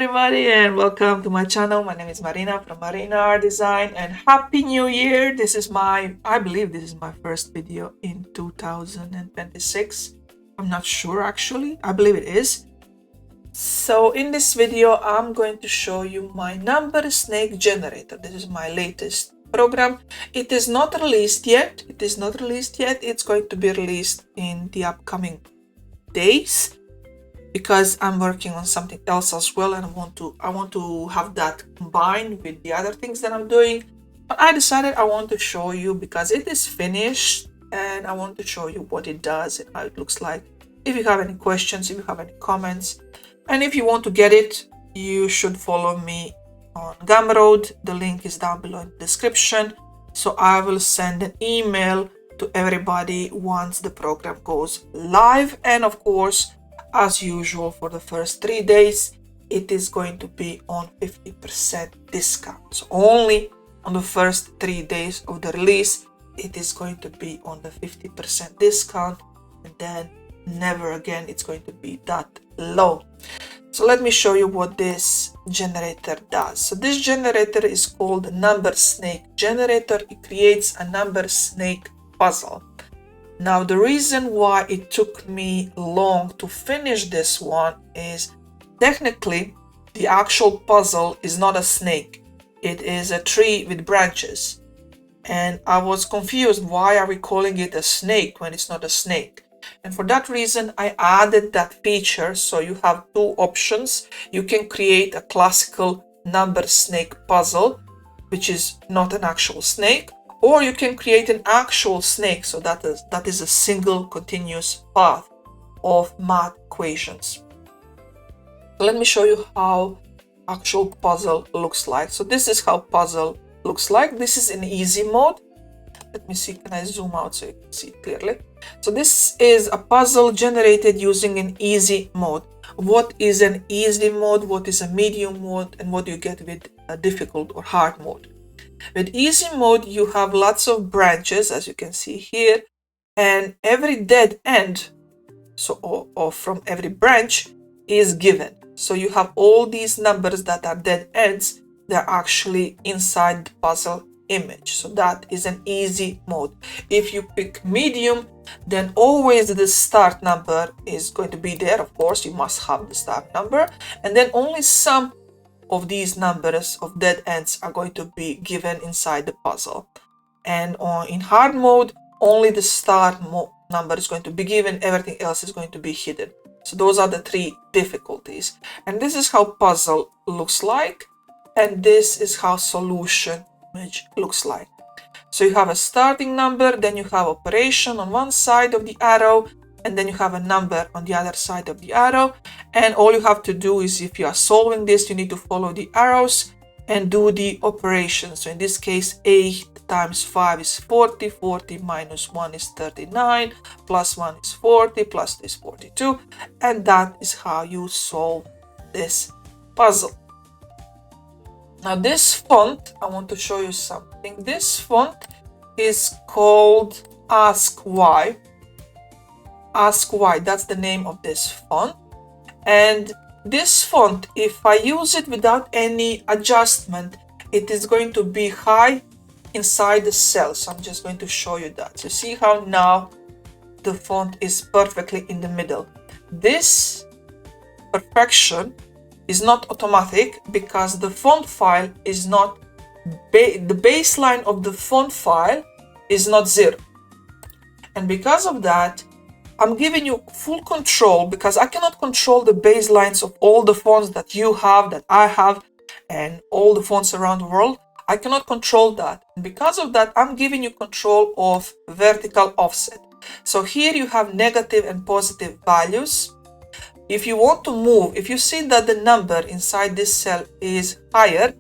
everybody and welcome to my channel. My name is Marina from Marina Art Design and Happy New Year. I believe this is my first video in 2026. I'm not sure actually. I believe it is. So in this video, I'm going to show you my number snake generator. This is my latest program. It is not released yet. It's going to be released in the upcoming days, because I'm working on something else as well, and I want to have that combined with the other things that I'm doing. But I decided I want to show you because it is finished, and I want to show you what it does and how it looks like. If you have any questions, if you have any comments, and if you want to get it, you should follow me on Gumroad. The link is down below in the description. So I will send an email to everybody once the program goes live, and of course, as usual, for the first 3 days, it is going to be on 50% discount. So only on the first 3 days of the release, it is going to be on the 50% discount, and then never again it's going to be that low. So let me show you what this generator does. So this generator is called number snake generator. It creates a number snake puzzle. Now, the reason why it took me long to finish this one is technically the actual puzzle is not a snake. It is a tree with branches. And I was confused, why are we calling it a snake when it's not a snake? And for that reason, I added that feature. So you have two options. You can create a classical number snake puzzle, which is not an actual snake, or you can create an actual snake, so that is a single continuous path of math equations. So let me show you how actual puzzle looks like. So this is how puzzle looks like. This is in easy mode. Let me see, can I zoom out so you can see clearly? So this is a puzzle generated using an easy mode. What is an easy mode? What is a medium mode? And what do you get with a difficult or hard mode? With easy mode, you have lots of branches, as you can see here, and every dead end, or from every branch, is given. So you have all these numbers that are dead ends. They're actually inside the puzzle image. So that is an easy mode. If you pick medium, then always the start number is going to be there. Of course, you must have the start number, and then only some of these numbers of dead ends are going to be given inside the puzzle. And in hard mode, only the start number is going to be given, everything else is going to be hidden. So those are the three difficulties. And this is how puzzle looks like, and this is how solution image looks like. So you have a starting number, then you have operation on one side of the arrow, and then you have a number on the other side of the arrow. And all you have to do is, if you are solving this, you need to follow the arrows and do the operation. So in this case, 8 times 5 is 40, 40 minus 1 is 39, plus 1 is 40, plus this 42. And that is how you solve this puzzle. Now this font, I want to show you something. This font is called Ask Why. Ask Why, that's the name of this font. And this font, if I use it without any adjustment, it is going to be high inside the cell. So I'm just going to show you that. So see how now the font is perfectly in the middle. This perfection is not automatic because the font file is not, the baseline of the font file is not 0. And because of that, I'm giving you full control, because I cannot control the baselines of all the fonts that you have, that I have, and all the fonts around the world. I cannot control that. And because of that, I'm giving you control of vertical offset. So here you have negative and positive values. If you want to move, if you see that the number inside this cell is higher,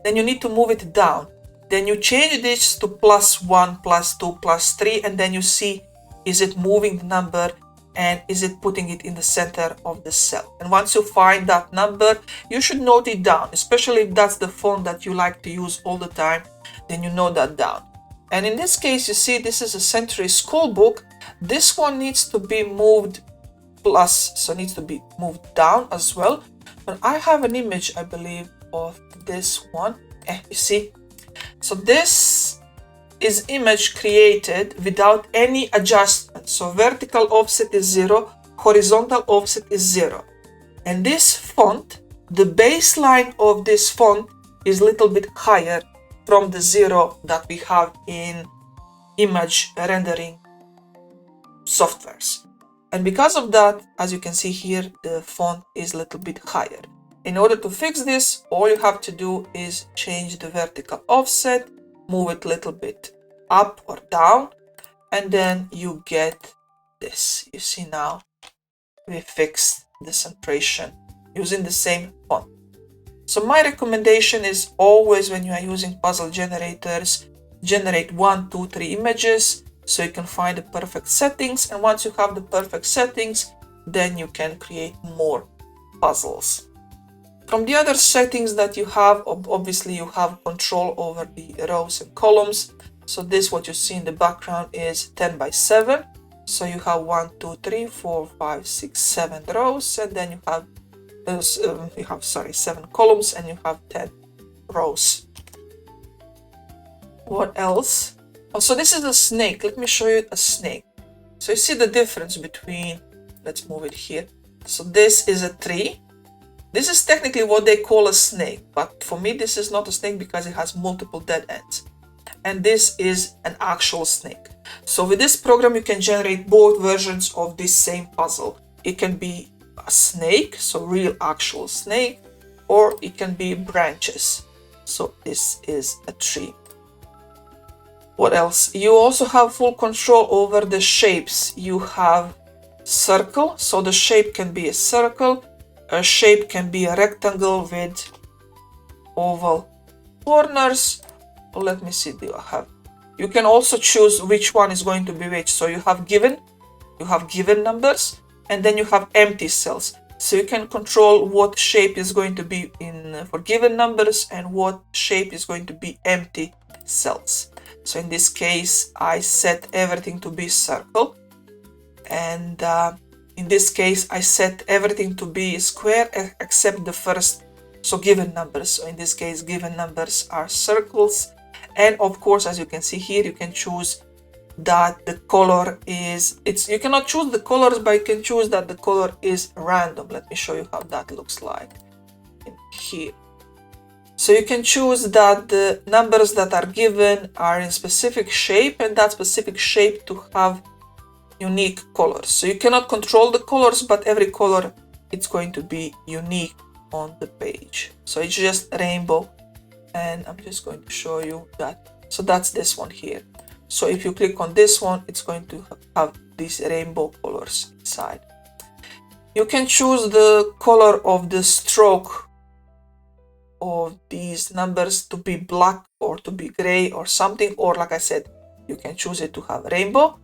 then you need to move it down. Then you change this to +1, +2, +3, and then you see, is it moving the number and is it putting it in the center of the cell? And once you find that number, you should note it down, especially if that's the font that you like to use all the time, then you note that down. And in this case, you see this is a Century School book. This one needs to be moved plus, so it needs to be moved down as well. But I have an image, I believe, of this one. You see? So this is image created without any adjustment. So vertical offset is 0, horizontal offset is 0. And this font, the baseline of this font is a little bit higher from the 0 that we have in image rendering softwares. And because of that, as you can see here, the font is a little bit higher. In order to fix this, all you have to do is change the vertical offset, move it a little bit up or down, and then you get this. You see now we fixed the centration using the same font. So my recommendation is always, when you are using puzzle generators, generate 1, 2, 3 images so you can find the perfect settings. And once you have the perfect settings, then you can create more puzzles. From the other settings that you have, obviously you have control over the rows and columns. So this, what you see in the background, is 10 by 7. So you have 1, 2, 3, 4, 5, 6, 7 rows, and then you have 7 columns, and you have 10 rows. What else? Also, this is a snake. Let me show you a snake. So you see the difference between, let's move it here. So this is a tree. This is technically what they call a snake, but for me this is not a snake because it has multiple dead ends. And this is an actual snake. So with this program you can generate both versions of this same puzzle. It can be a snake, so real actual snake, or it can be branches. So this is a tree. What else? You also have full control over the shapes. You have circle, so the shape can be a circle. A shape can be a rectangle with oval corners. Let me see, you can also choose which one is going to be which. So you have given numbers, and then you have empty cells. So you can control what shape is going to be in for given numbers and what shape is going to be empty cells. So in this case, I set everything to be circle, and in this case, I set everything to be square except the first, so given numbers. So in this case, given numbers are circles. And of course, as you can see here, you can choose that the color is, you cannot choose the colors, but you can choose that the color is random. Let me show you how that looks like in here. So you can choose that the numbers that are given are in specific shape, and that specific shape to have unique colors. So you cannot control the colors, but every color, it's going to be unique on the page. So it's just rainbow, and I'm just going to show you that. So that's this one here. So if you click on this one, it's going to have these rainbow colors inside. You can choose the color of the stroke of these numbers to be black or to be gray or something, or like I said, you can choose it to have rainbow.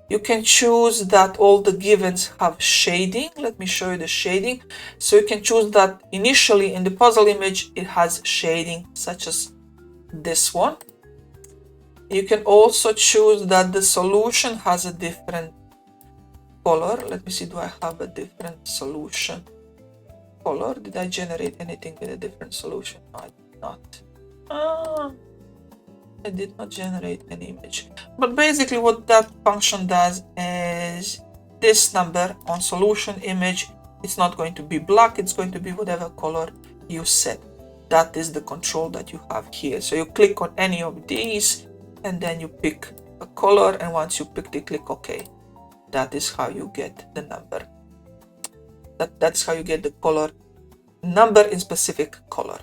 You can choose that all the givens have shading. Let me show you the shading. So you can choose that initially in the puzzle image it has shading, such as this one. You can also choose that the solution has a different color. Let me see, do I have a different solution color? Did I generate anything with a different solution? No, I did not. I did not generate an image. But basically what that function does is this number on solution image, it's not going to be black, it's going to be whatever color you set. That is the control that you have here. So you click on any of these and then you pick a color, and once you pick it, click OK. That is how you get the number. That's how you get the color, number in specific color.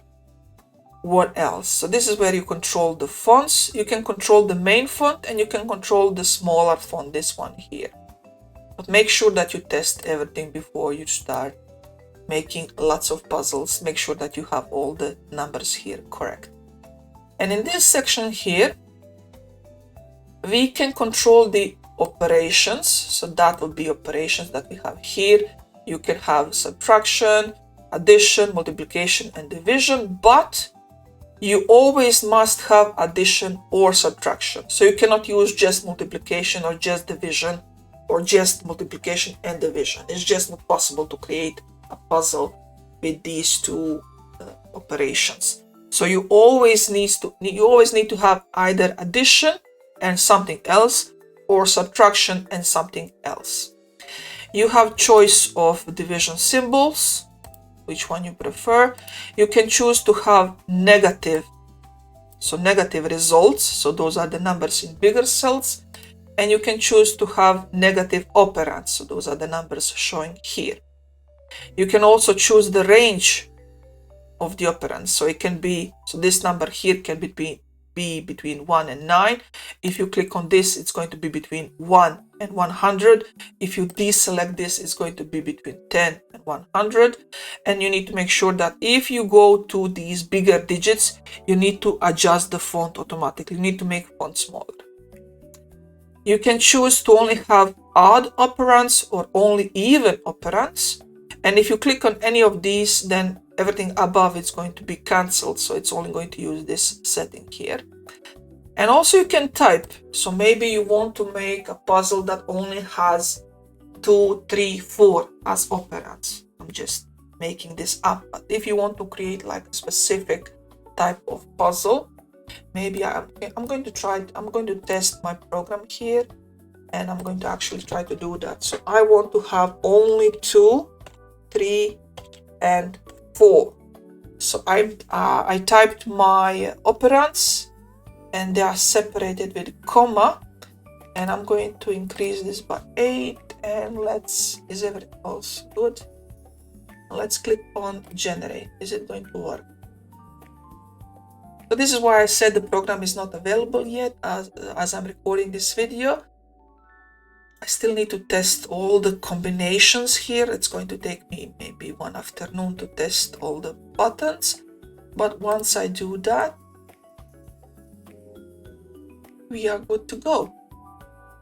What else? So this is where you control the fonts. You can control the main font and you can control the smaller font, this one here. But make sure that you test everything before you start making lots of puzzles. Make sure that you have all the numbers here correct. And in this section here, we can control the operations. So that will be operations that we have here. You can have subtraction, addition, multiplication, and division, but you always must have addition or subtraction. So you cannot use just multiplication or just division or just multiplication and division. It's just not possible to create a puzzle with these two operations. So you always need to have either addition and something else, or subtraction and something else. You have choice of division symbols, which one you prefer. You can choose to have negative, so negative results, so those are the numbers in bigger cells, and you can choose to have negative operands, so those are the numbers showing here. You can also choose the range of the operands, so it can be, so this number here can be between 1 and 9. If you click on this, it's going to be between 1 and 100. If you deselect this, it's going to be between 10 and 100. And you need to make sure that if you go to these bigger digits, you need to adjust the font automatically. You need to make font smaller. You can choose to only have odd operands or only even operands. And if you click on any of these, then everything above is going to be cancelled, so it's only going to use this setting here. And also you can type, so maybe you want to make a puzzle that only has 2, 3, 4 as operands. I'm just making this up, but if you want to create like a specific type of puzzle, maybe I'm going to test my program here, and I'm going to actually try to do that. So I want to have only 2, 3 and 4. So I typed my operands, and they are separated with comma, and I'm going to increase this by 8, and is everything else good? Let's click on generate. Is it going to work? So this is why I said the program is not available yet as I'm recording this video. I still need to test all the combinations here. It's going to take me maybe one afternoon to test all the buttons. But once I do that, we are good to go.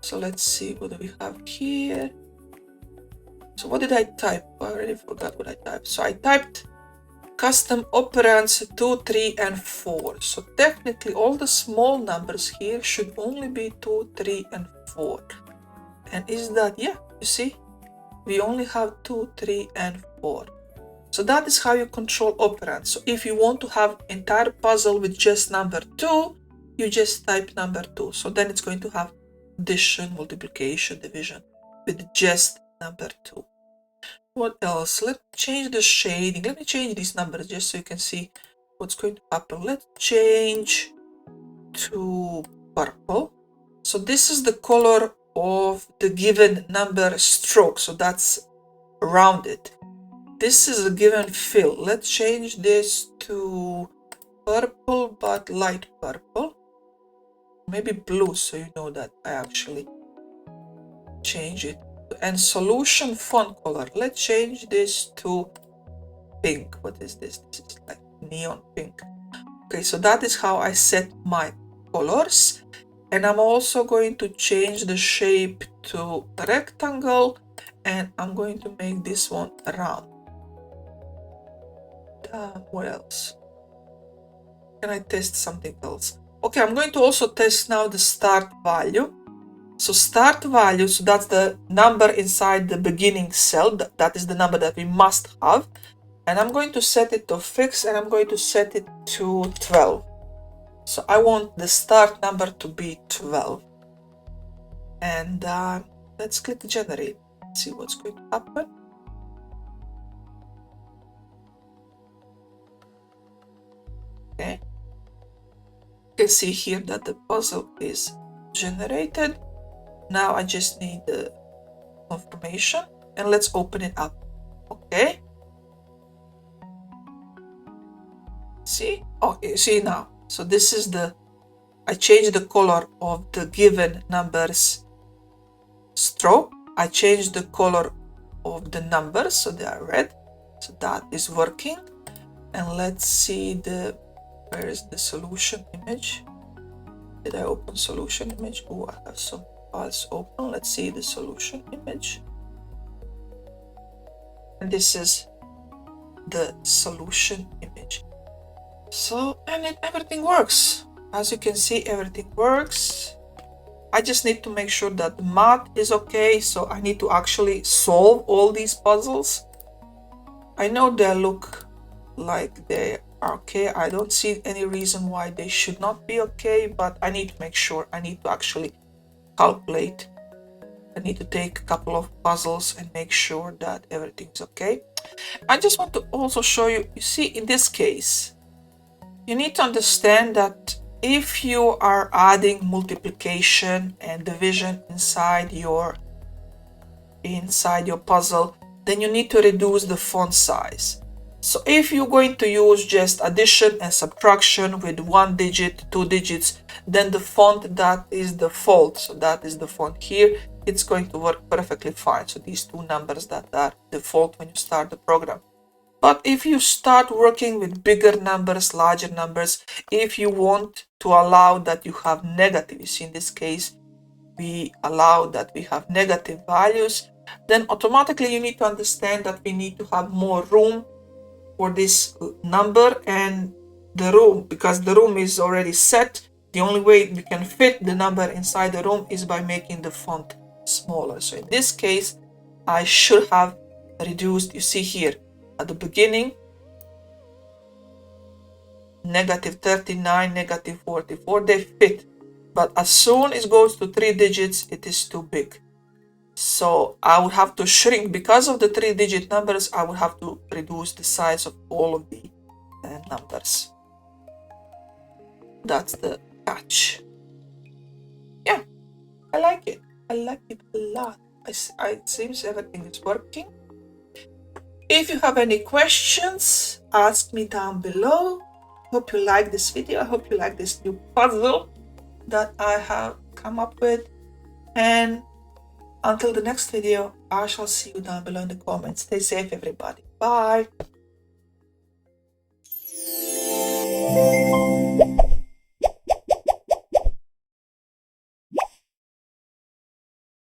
So let's see, what do we have here? So what did I type? I already forgot what I typed. So I typed custom operands 2, 3 and 4. So technically all the small numbers here should only be 2, 3 and 4. And is that, yeah, you see, we only have 2, 3 and 4. So that is how you control operands. So if you want to have entire puzzle with just number 2, you just type number 2. So then it's going to have addition, multiplication, division with just number 2. What else? Let's change the shading. Let me change these numbers just so you can see what's going to happen. Let's change to purple. So this is the color of the given number stroke, so that's rounded. This is a given fill. Let's change this to purple, but light purple, maybe blue, so you know that I actually change it. And solution font color, let's change this to pink. What is this? This is like neon pink. Okay, so that is how I set my colors. And I'm also going to change the shape to rectangle, and I'm going to make this one round. What else? Can I test something else? Okay, I'm going to also test now the start value. So start value, so that's the number inside the beginning cell. That is the number that we must have. And I'm going to set it to fixed, and I'm going to set it to 12. So I want the start number to be 12. And let's click generate. See what's going to happen. Okay. You can see here that the puzzle is generated. Now I just need the confirmation, and let's open it up. Okay. See? Oh, you see now. So this is I changed the color of the given numbers stroke. I changed the color of the numbers, so they are red. So that is working. And let's see where is the solution image? Did I open solution image? Oh, I have some files open. Let's see the solution image. And this is the solution image. So, and everything works. As you can see, everything works. I just need to make sure that the math is okay. So I need to actually solve all these puzzles. I know they look like they are okay. I don't see any reason why they should not be okay, but I need to make sure. I need to actually calculate. I need to take a couple of puzzles and make sure that everything's okay. I just want to also show you, you see, in this case, you need to understand that if you are adding multiplication and division inside your puzzle, then you need to reduce the font size. So if you're going to use just addition and subtraction with 1 digit, 2 digits, then the font that is default, so that is the font here, it's going to work perfectly fine. So these two numbers that are default when you start the program. But if you start working with bigger numbers, larger numbers, if you want to allow that you have negative, you see in this case, we allow that we have negative values, then automatically you need to understand that we need to have more room for this number and the room, because the room is already set. The only way you can fit the number inside the room is by making the font smaller. So in this case, I should have reduced, you see here at the beginning, negative 39, negative 44, they fit. But as soon as it goes to 3 digits, it is too big. So I would have to shrink, because of the 3-digit numbers, I would have to reduce the size of all of the numbers. That's the catch. Yeah, I like it. I like it a lot. It seems everything is working. If you have any questions, ask me down below. Hope you like this video. I hope you like this new puzzle that I have come up with. And until the next video, I shall see you down below in the comments. Stay safe, everybody. Bye.